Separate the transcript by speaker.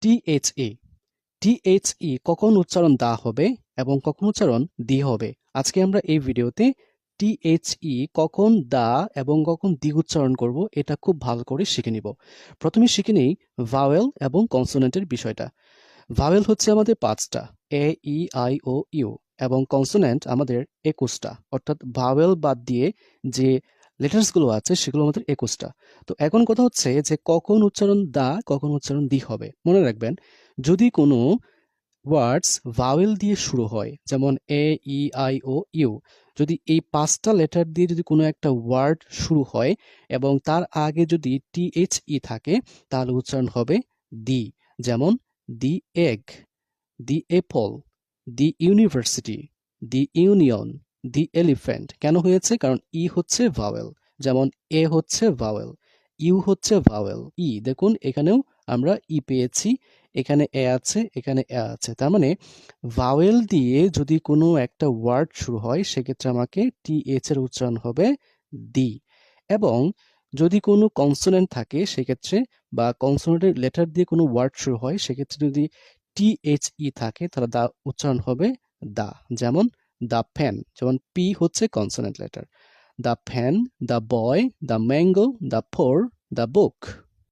Speaker 1: টিএইচই টিএইচই কখন উচ্চারণ দা হবে এবং কখন উচ্চারণ দি হবে। আজকে আমরা এই ভিডিওতে টিএইচই কখন দা এবং কখন দি উচ্চারণ করব এটা খুব ভালো করে শিখে নিব। প্রথমে শিখে নেই ভাওয়েল এবং কনসোনেন্টের বিষয়টা। ভাওয়েল হচ্ছে আমাদের 5টা, এ ই আই ও ইউ, এবং কনসোনেন্ট আমাদের 21টা, অর্থাৎ ভাওয়েল বাদ দিয়ে যে লেটার্সগুলো আছে সেগুলো আমাদের 21টা। তো এখন কথা হচ্ছে যে কখন উচ্চারণ দা কখন উচ্চারণ দি হবে। মনে রাখবেন, যদি কোনো ওয়ার্ডস ভাওয়েল দিয়ে শুরু হয়, যেমন এ ই আই ও ইউ, যদি এই 5টা লেটার দিয়ে যদি কোনো একটা ওয়ার্ড শুরু হয় এবং তার আগে যদি টিএইচই থাকে, তাহলে উচ্চারণ হবে দি। যেমন the egg, the apple, the university, the union, the elephant. কেন হয়েছে? কারণ ই হচ্ছে ভাওয়েল। যেমন এ হচ্ছে ভাওয়েল, ইউ হচ্ছে ভাওয়েল, ই দেখুন এখানেও আমরা ই পেয়েছি, এখানে এ আছে, এখানে এ আছে। তার মানে ভাওয়েল দিয়ে যদি কোনো একটা ওয়ার্ড শুরু হয় সেক্ষেত্রে আমাকে টিএইচ এর উচ্চারণ হবে দি। এবং যদি কোনো কনসোনেন্ট থাকে সেক্ষেত্রে, বা কনসোনেন্টের লেটার দিয়ে কোনো ওয়ার্ড শুরু হয় সেক্ষেত্রে যদি টিএইচই থাকে তাহলে দা উচ্চারণ হবে দা। যেমন দা পেন, যেমন পি হচ্ছে কনসোনেন্ট লেটার। দা পেন, দা বয়, দা ম্যাঙ্গো, দা পোর, দা বুক।